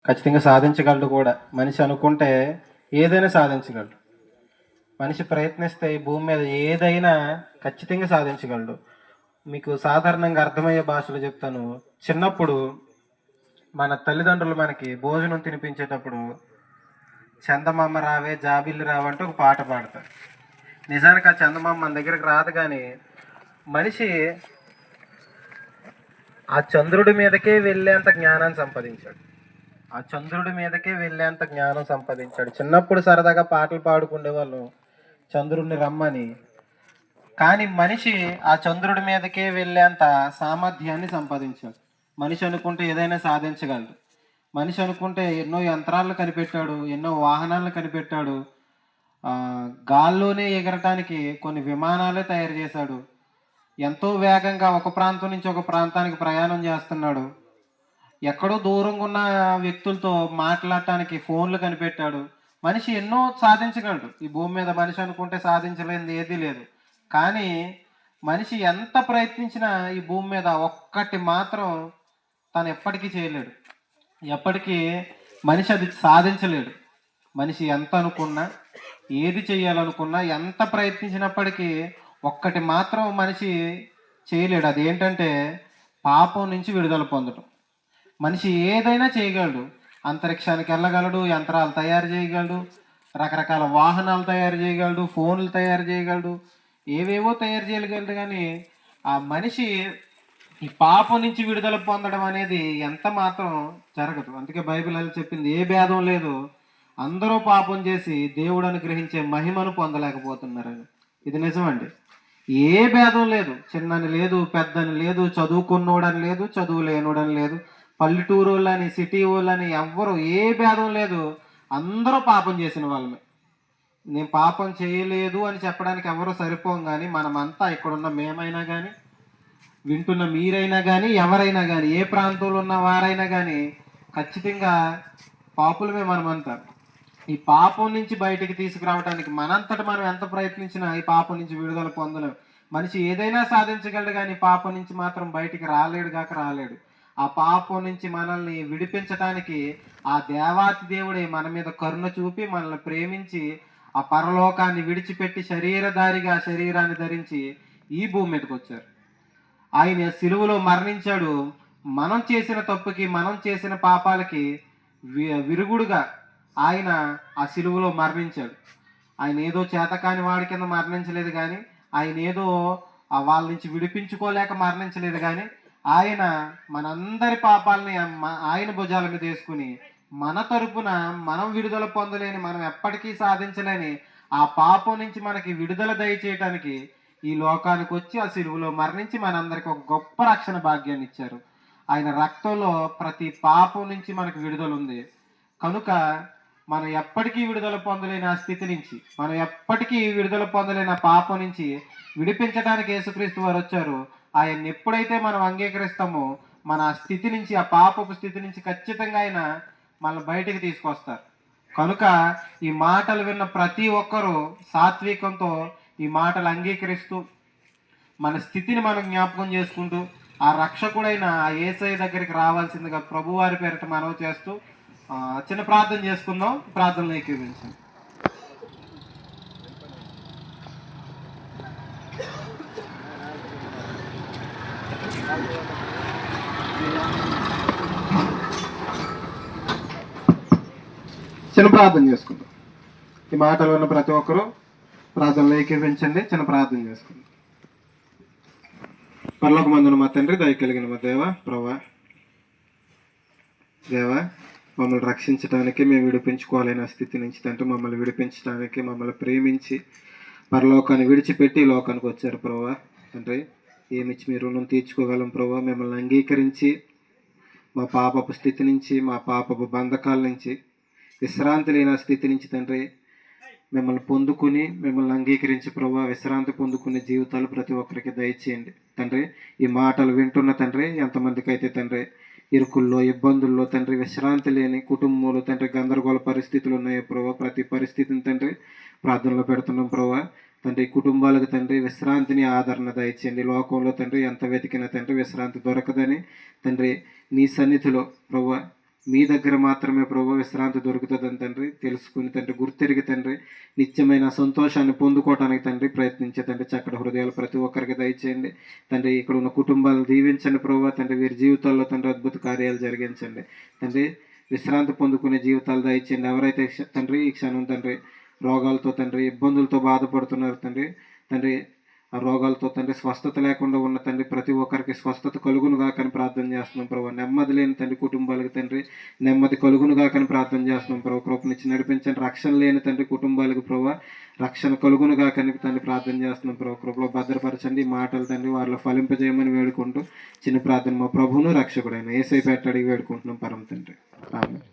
ఖచ్చితంగా సాధించగలడు కూడా. మనిషి అనుకుంటే ఏదైనా సాధించగలడు. మనిషి ప్రయత్నిస్తే ఈ భూమి మీద ఏదైనా ఖచ్చితంగా సాధించగలడు. మీకు సాధారణంగా అర్థమయ్యే భాషలో చెప్తాను. చిన్నప్పుడు మన తల్లిదండ్రులు మనకి భోజనం తినిపించేటప్పుడు చందమామ రావే జాబిల్లి రావంటే ఒక పాట పాడతారు. నిజానికి ఆ చందమామ మన దగ్గరికి రాదు, కానీ మనిషి ఆ చంద్రుడి మీదకే వెళ్ళేంత జ్ఞానాన్ని సంపాదించాడు. ఆ చంద్రుడి మీదకే వెళ్ళేంత జ్ఞానం సంపాదించాడు. చిన్నప్పుడు సరదాగా పాటలు పాడుకునే వాళ్ళు చంద్రుడిని రమ్మని. కానీ మనిషి ఆ చంద్రుడి మీదకే వెళ్ళేంత సామర్థ్యాన్ని సంపాదించాడు. మనిషి అనుకుంటే ఏదైనా సాధించగలడు. మనిషి అనుకుంటే ఎన్నో యంత్రాలను కనిపెట్టాడు, ఎన్నో వాహనాలను కనిపెట్టాడు. గాల్లోనే ఎగరటానికి కొన్ని విమానాలే తయారు చేశాడు. ఎంతో వేగంగా ఒక ప్రాంతం నుంచి ఒక ప్రాంతానికి ప్రయాణం చేస్తున్నాడు. ఎక్కడో దూరంగా ఉన్న వ్యక్తులతో మాట్లాడటానికి ఫోన్లు కనిపెట్టాడు. మనిషి ఎన్నో సాధించగలడు. ఈ భూమి మీద మనిషి అనుకుంటే సాధించలేనిది ఏదీ లేదు. కానీ మనిషి ఎంత ప్రయత్నించినా ఈ భూమి మీద ఒక్కటి మాత్రం తను ఎప్పటికీ చేయలేడు. ఎప్పటికీ మనిషి అది సాధించలేడు. మనిషి ఎంత అనుకున్నా, ఏది చేయాలనుకున్నా, ఎంత ప్రయత్నించినప్పటికీ ఒక్కటి మాత్రం మనిషి చేయలేడు. అదేంటంటే పాపం నుంచి విడుదల పొందడం. మనిషి ఏదైనా చేయగలడు. అంతరిక్షానికి వెళ్ళగలడు, యంత్రాలు తయారు చేయగలడు, రకరకాల వాహనాలు తయారు చేయగలడు, ఫోన్లు తయారు చేయగలడు, ఏవేవో తయారు చేయగలడు. కానీ ఆ మనిషి ఈ పాపం నుంచి విడుదల పొందడం అనేది ఎంత మాత్రం జరగదు. అందుకే బైబిల్ అది చెప్పింది, ఏ భేదం లేదు, అందరూ పాపం చేసి దేవుడు అనుగ్రహించే మహిమను పొందలేకపోతున్నారని. ఇది నిజమండి. ఏ భేదం లేదు, చిన్నని లేదు, పెద్దని లేదు, చదువుకున్నోడని లేదు, చదువు లేనోడని లేదు, పల్లెటూరు వాళ్ళని, సిటీ వాళ్ళని, ఎవ్వరు ఏ భేదం లేదు. అందరూ పాపం చేసిన వాళ్ళమే. నేను పాపం చేయలేదు అని చెప్పడానికి ఎవరు సరిపోం. కానీ మనమంతా ఇక్కడున్న మేమైనా కానీ, వింటున్న మీరైనా కానీ, ఎవరైనా కానీ, ఏ ప్రాంతంలో ఉన్న వారైనా కానీ ఖచ్చితంగా పాపులమే మనమంతా. ఈ పాపం నుంచి బయటికి తీసుకురావడానికి మనంతట మనం ఎంత ప్రయత్నించినా ఈ పాపం నుంచి విడుదల పొందలేం. మనిషి ఏదైనా సాధించగలడు, కానీ పాపం నుంచి మాత్రం బయటికి రాలేడు. ఆ పాపం నుంచి మనల్ని విడిపించడానికి ఆ దేవాతి దేవుడే మన మీద కరుణ చూపి మనల్ని ప్రేమించి ఆ పరలోకాన్ని విడిచిపెట్టి శరీరధారిగా శరీరాన్ని ధరించి ఈ భూమి మీదకి వచ్చారు. ఆయన సిలువలో మరణించాడు. మనం చేసిన తప్పుకి, మనం చేసిన పాపాలకి విరుగుడుగా ఆయన ఆ సిలువలో మరణించాడు. ఆయన ఏదో చేతకాని వాడి కింద మరణించలేదు, కానీ ఆయన ఏదో వాళ్ళ నుంచి విడిపించుకోలేక మరణించలేదు, కానీ ఆయన మనందరి పాపాలని ఆయన భుజాల మీద వేసుకుని మన తరపున మనం విడుదల పొందలేని, మనం ఎప్పటికీ సాధించలేని ఆ పాపం నుంచి మనకి విడుదల దయచేయటానికి ఈ లోకానికి వచ్చి ఆ సిలువలో మరణించి మనందరికి ఒక గొప్ప రక్షణ భాగ్యాన్ని ఇచ్చారు. ఆయన రక్తంలో ప్రతి పాపం నుంచి మనకు విడుదల ఉంది. కనుక మనం ఎప్పటికీ విడుదల పొందలేని ఆ స్థితి నుంచి, మనం ఎప్పటికీ విడుదల పొందలేని ఆ పాపం నుంచి విడిపించడానికి యేసుక్రీస్తు వారు వచ్చారు. ఆయన్ని ఎప్పుడైతే మనం అంగీకరిస్తామో మన ఆ స్థితి నుంచి, ఆ పాపపు స్థితి నుంచి ఖచ్చితంగా ఆయన మనల్ని బయటికి తీసుకొస్తారు. కనుక ఈ మాటలు విన్న ప్రతి ఒక్కరూ సాత్వికంతో ఈ మాటలు అంగీకరిస్తూ మన స్థితిని మనం జ్ఞాపకం చేసుకుంటూ ఆ రక్షకుడైన ఆ యేసయ్య దగ్గరికి రావాల్సిందిగా ప్రభువారి పేరిట మనవి చేస్తూ చిన్న ప్రార్థన చేసుకుందాం. ప్రార్థనలు ఏకీభవించండి. చిన్న ప్రార్థన చేసుకుందాం. ఈ మాటలు ఉన్న ప్రతి ఒక్కరూ ప్రార్థనలు ఏకీభవించండి. చిన్న ప్రార్థన చేసుకుందాం. పరలోకమందున మా తండ్రి, దయ కలిగిన మా దేవా, దేవా, మమ్మల్ని రక్షించడానికి, మేము విడిపించుకోలేని స్థితి నుంచి తండ్రి మమ్మల్ని విడిపించడానికి, మమ్మల్ని ప్రేమించి పరలోకాన్ని విడిచిపెట్టి లోకానికి వచ్చారు ప్రభా. తండ్రి, ఏమిచ్చి మీ రుణం తీర్చుకోగలం ప్రభా. మిమ్మల్ని అంగీకరించి మా పాపపు స్థితి నుంచి, మా పాపపు బంధకాల నుంచి, విశ్రాంతి లేని స్థితి నుంచి తండ్రి మిమ్మల్ని పొందుకుని, మిమ్మల్ని అంగీకరించి ప్రభా విశ్రాంతి పొందుకునే జీవితాలు ప్రతి ఒక్కరికి దయచేయండి తండ్రి. ఈ మాటలు వింటున్న తండ్రి ఎంతమందికి అయితే తండ్రి ఇరుకుల్లో, ఇబ్బందుల్లో తండ్రి విశ్రాంతి లేని కుటుంబంలో తండ్రి గందరగోళ పరిస్థితులు ఉన్నాయో ప్రభా, ప్రతి పరిస్థితిని తండ్రి ప్రార్థనలో పెడుతున్నాం ప్రభా. తండ్రి కుటుంబాలకు తండ్రి విశ్రాంతిని, ఆదరణ దయచేయండి. లోకంలో తండ్రి ఎంత వెతికినా తండ్రి విశ్రాంతి దొరకదని తండ్రి నీ సన్నిధిలో ప్రభా మీ దగ్గర మాత్రమే ప్రభు విశ్రాంతి దొరుకుతుందని తండ్రి తెలుసుకుని తండ్రి గుర్తెరిగి తండ్రి నిత్యమైన సంతోషాన్ని పొందుకోవటానికి తండ్రి ప్రయత్నించే తండ్రి చక్కటి హృదయాలు ప్రతి ఒక్కరికి దయచేయండి తండ్రి. ఇక్కడ ఉన్న కుటుంబాలను దీవించండి ప్రభు తండ్రి. వీరి జీవితాల్లో తండ్రి అద్భుత కార్యాలు జరిగించండి తండ్రి. విశ్రాంతి పొందుకునే జీవితాలు దయచేయండి. ఎవరైతే తండ్రి ఈ క్షణం తండ్రి రోగాలతో తండ్రి ఇబ్బందులతో బాధపడుతున్నారు తండ్రి ఆ రోగాలతో తండ్రి స్వస్థత లేకుండా ఉన్న తండ్రి ప్రతి ఒక్కరికి స్వస్థత కలుగునుగా కానీ ప్రార్థన చేస్తున్నాం ప్రభు. నెమ్మది లేని తండ్రి కుటుంబాలకు తండ్రి నెమ్మది కలుగునుగా కానీ ప్రార్థన చేస్తున్నాం ప్రభు. కృపనిచ్చి నడిపించండి. రక్షణ లేని తండ్రి కుటుంబాలకు ప్రభు రక్షణ కలుగునుగా కానీ తండ్రి ప్రార్థన చేస్తున్నాం ప్రభు. కృపలో భద్రపరచండి. ఈ మాటలు తండ్రి వారిలో ఫలింపజేయమని వేడుకుంటూ చిన్న ప్రార్థన మా ప్రభువును రక్షకుడైన యేసయ్య పేరిట అడిగి వేడుకుంటున్నాం పరమ తండ్రి. ఆమేన్.